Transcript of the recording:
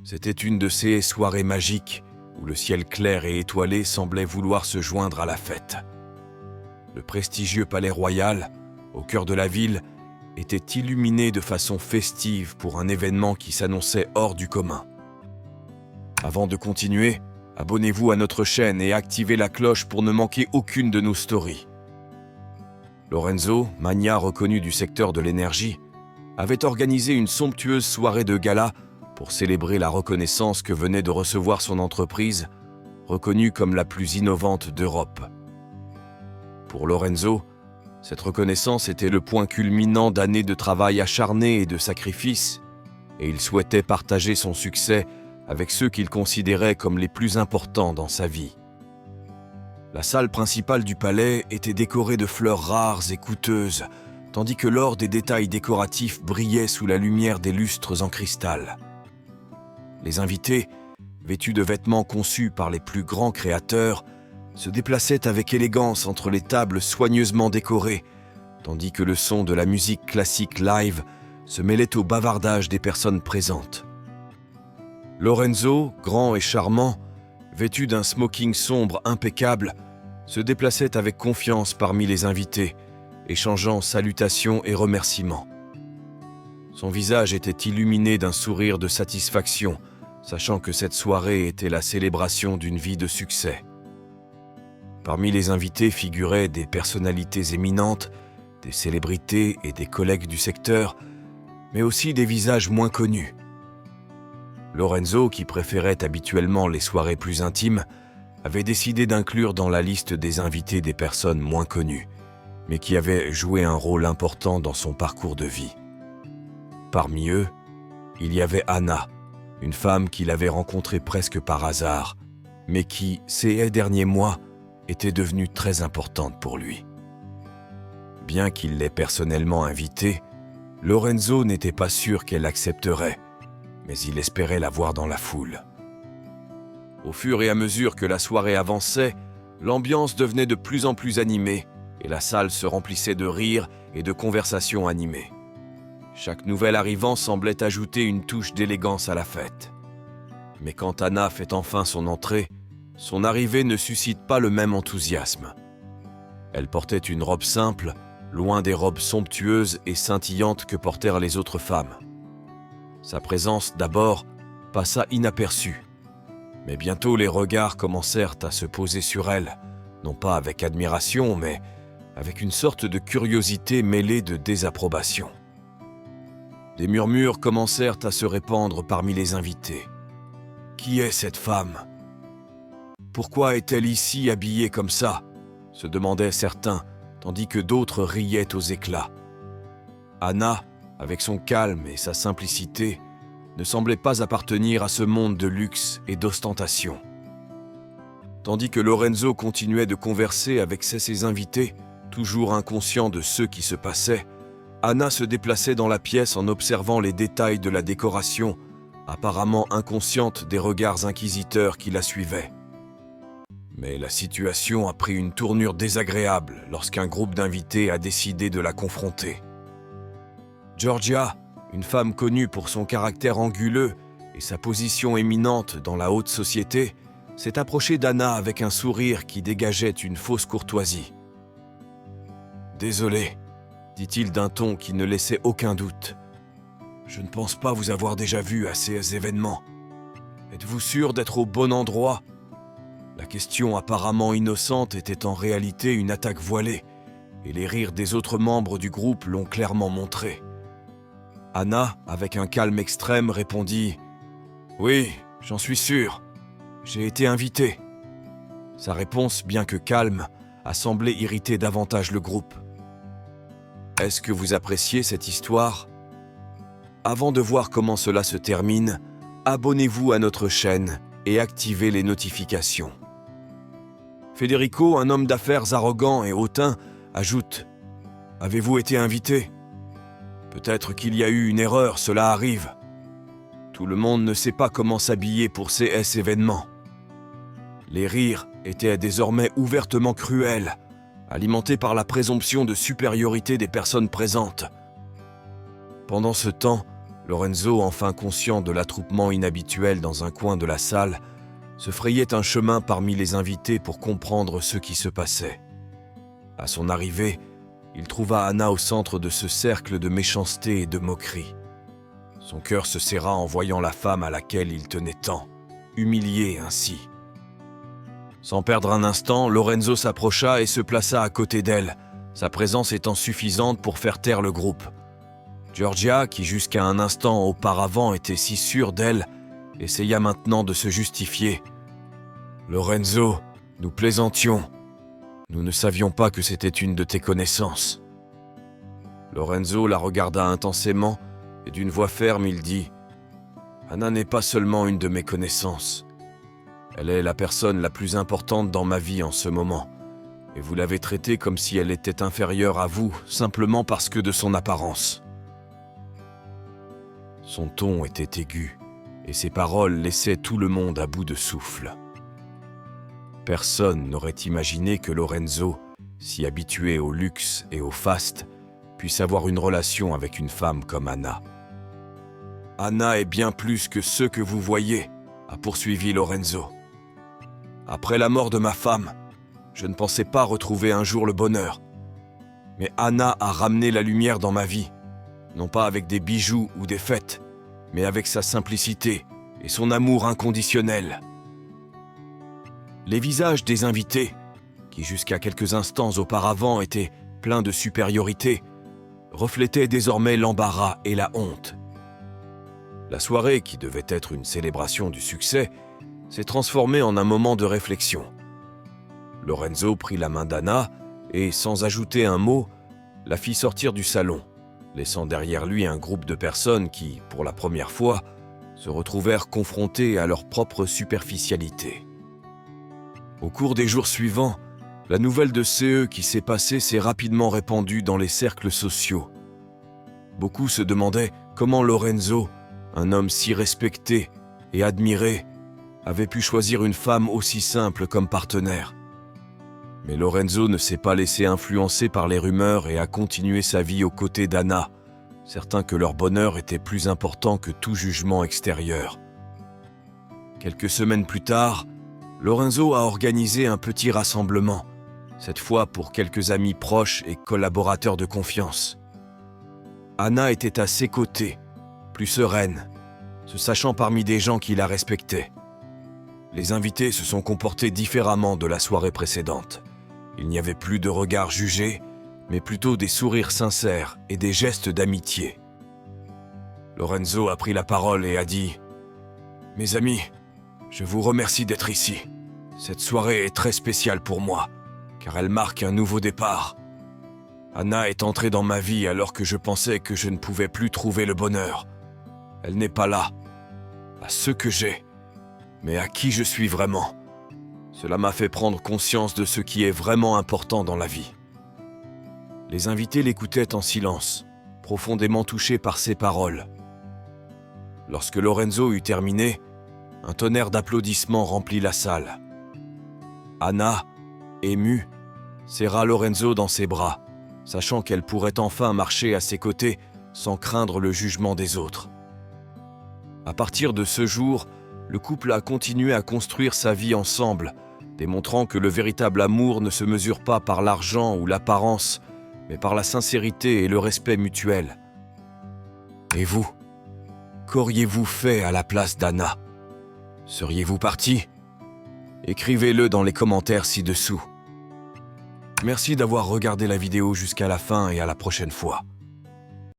C'était une de ces soirées magiques où le ciel clair et étoilé semblait vouloir se joindre à la fête. Le prestigieux palais royal, au cœur de la ville, était illuminé de façon festive pour un événement qui s'annonçait hors du commun. Avant de continuer, abonnez-vous à notre chaîne et activez la cloche pour ne manquer aucune de nos stories. Lorenzo, magnat reconnu du secteur de l'énergie, avait organisé une somptueuse soirée de gala pour célébrer la reconnaissance que venait de recevoir son entreprise, reconnue comme la plus innovante d'Europe. Pour Lorenzo, cette reconnaissance était le point culminant d'années de travail acharné et de sacrifices, et il souhaitait partager son succès avec ceux qu'il considérait comme les plus importants dans sa vie. La salle principale du palais était décorée de fleurs rares et coûteuses, tandis que l'or des détails décoratifs brillait sous la lumière des lustres en cristal. Les invités, vêtus de vêtements conçus par les plus grands créateurs, se déplaçaient avec élégance entre les tables soigneusement décorées, tandis que le son de la musique classique live se mêlait au bavardage des personnes présentes. Lorenzo, grand et charmant, vêtu d'un smoking sombre impeccable, se déplaçait avec confiance parmi les invités, échangeant salutations et remerciements. Son visage était illuminé d'un sourire de satisfaction, sachant que cette soirée était la célébration d'une vie de succès. Parmi les invités figuraient des personnalités éminentes, des célébrités et des collègues du secteur, mais aussi des visages moins connus. Lorenzo, qui préférait habituellement les soirées plus intimes, avait décidé d'inclure dans la liste des invités des personnes moins connues, mais qui avaient joué un rôle important dans son parcours de vie. Parmi eux, il y avait Anna, une femme qu'il avait rencontrée presque par hasard, mais qui, ces derniers mois, était devenue très importante pour lui. Bien qu'il l'ait personnellement invitée, Lorenzo n'était pas sûr qu'elle accepterait, mais il espérait la voir dans la foule. Au fur et à mesure que la soirée avançait, l'ambiance devenait de plus en plus animée et la salle se remplissait de rires et de conversations animées. Chaque nouvel arrivant semblait ajouter une touche d'élégance à la fête. Mais quand Anna fait enfin son entrée, son arrivée ne suscite pas le même enthousiasme. Elle portait une robe simple, loin des robes somptueuses et scintillantes que portèrent les autres femmes. Sa présence, d'abord, passa inaperçue. Mais bientôt les regards commencèrent à se poser sur elle, non pas avec admiration, mais avec une sorte de curiosité mêlée de désapprobation. Des murmures commencèrent à se répandre parmi les invités. « Qui est cette femme ? Pourquoi est-elle ici habillée comme ça ?» se demandaient certains, tandis que d'autres riaient aux éclats. Anna, avec son calme et sa simplicité, ne semblait pas appartenir à ce monde de luxe et d'ostentation. Tandis que Lorenzo continuait de converser avec ses invités, toujours inconscient de ce qui se passait, Anna se déplaçait dans la pièce en observant les détails de la décoration, apparemment inconsciente des regards inquisiteurs qui la suivaient. Mais la situation a pris une tournure désagréable lorsqu'un groupe d'invités a décidé de la confronter. Georgia, une femme connue pour son caractère anguleux et sa position éminente dans la haute société, s'est approchée d'Anna avec un sourire qui dégageait une fausse courtoisie. « Désolé, » dit-il d'un ton qui ne laissait aucun doute. « Je ne pense pas vous avoir déjà vu à ces événements. Êtes-vous sûr d'être au bon endroit ?» La question apparemment innocente était en réalité une attaque voilée, et les rires des autres membres du groupe l'ont clairement montré. Anna, avec un calme extrême, répondit « Oui, j'en suis sûr. J'ai été invitée. » Sa réponse, bien que calme, a semblé irriter davantage le groupe. « Est-ce que vous appréciez cette histoire ? Avant de voir comment cela se termine, abonnez-vous à notre chaîne et activez les notifications. » Federico, un homme d'affaires arrogant et hautain, ajoute « Avez-vous été invité ? Peut-être qu'il y a eu une erreur, cela arrive. Tout le monde ne sait pas comment s'habiller pour ces événements. » Les rires étaient désormais ouvertement cruels, alimentés par la présomption de supériorité des personnes présentes. Pendant ce temps, Lorenzo, enfin conscient de l'attroupement inhabituel dans un coin de la salle, se frayait un chemin parmi les invités pour comprendre ce qui se passait. À son arrivée, il trouva Anna au centre de ce cercle de méchanceté et de moquerie. Son cœur se serra en voyant la femme à laquelle il tenait tant, humiliée ainsi. Sans perdre un instant, Lorenzo s'approcha et se plaça à côté d'elle, sa présence étant suffisante pour faire taire le groupe. Giorgia, qui jusqu'à un instant auparavant était si sûre d'elle, essaya maintenant de se justifier. « Lorenzo, nous plaisantions. Nous ne savions pas que c'était une de tes connaissances. » Lorenzo la regarda intensément et d'une voix ferme il dit « Anna n'est pas seulement une de mes connaissances. Elle est la personne la plus importante dans ma vie en ce moment, et vous l'avez traitée comme si elle était inférieure à vous, simplement parce que de son apparence. » Son ton était aigu, et ses paroles laissaient tout le monde à bout de souffle. Personne n'aurait imaginé que Lorenzo, si habitué au luxe et au faste, puisse avoir une relation avec une femme comme Anna. « Anna est bien plus que ce que vous voyez, » a poursuivi Lorenzo. « Après la mort de ma femme, je ne pensais pas retrouver un jour le bonheur. Mais Anna a ramené la lumière dans ma vie, non pas avec des bijoux ou des fêtes, mais avec sa simplicité et son amour inconditionnel. » Les visages des invités, qui jusqu'à quelques instants auparavant étaient pleins de supériorité, reflétaient désormais l'embarras et la honte. La soirée, qui devait être une célébration du succès, s'est transformée en un moment de réflexion. Lorenzo prit la main d'Anna et, sans ajouter un mot, la fit sortir du salon, laissant derrière lui un groupe de personnes qui, pour la première fois, se retrouvèrent confrontées à leur propre superficialité. Au cours des jours suivants, la nouvelle de CE qui s'est passée s'est rapidement répandue dans les cercles sociaux. Beaucoup se demandaient comment Lorenzo, un homme si respecté et admiré, avait pu choisir une femme aussi simple comme partenaire. Mais Lorenzo ne s'est pas laissé influencer par les rumeurs et a continué sa vie aux côtés d'Anna, certain que leur bonheur était plus important que tout jugement extérieur. Quelques semaines plus tard, Lorenzo a organisé un petit rassemblement, cette fois pour quelques amis proches et collaborateurs de confiance. Anna était à ses côtés, plus sereine, se sachant parmi des gens qui la respectaient. Les invités se sont comportés différemment de la soirée précédente. Il n'y avait plus de regards jugés, mais plutôt des sourires sincères et des gestes d'amitié. Lorenzo a pris la parole et a dit « Mes amis, je vous remercie d'être ici. Cette soirée est très spéciale pour moi, car elle marque un nouveau départ. Anna est entrée dans ma vie alors que je pensais que je ne pouvais plus trouver le bonheur. Elle n'est pas là, à ce que j'ai, mais à qui je suis vraiment. Cela m'a fait prendre conscience de ce qui est vraiment important dans la vie. » Les invités l'écoutaient en silence, profondément touchés par ses paroles. Lorsque Lorenzo eut terminé, un tonnerre d'applaudissements remplit la salle. Anna, émue, serra Lorenzo dans ses bras, sachant qu'elle pourrait enfin marcher à ses côtés sans craindre le jugement des autres. À partir de ce jour, le couple a continué à construire sa vie ensemble, démontrant que le véritable amour ne se mesure pas par l'argent ou l'apparence, mais par la sincérité et le respect mutuel. Et vous, qu'auriez-vous fait à la place d'Anna? Seriez-vous parti? Écrivez-le dans les commentaires ci-dessous. Merci d'avoir regardé la vidéo jusqu'à la fin et à la prochaine fois.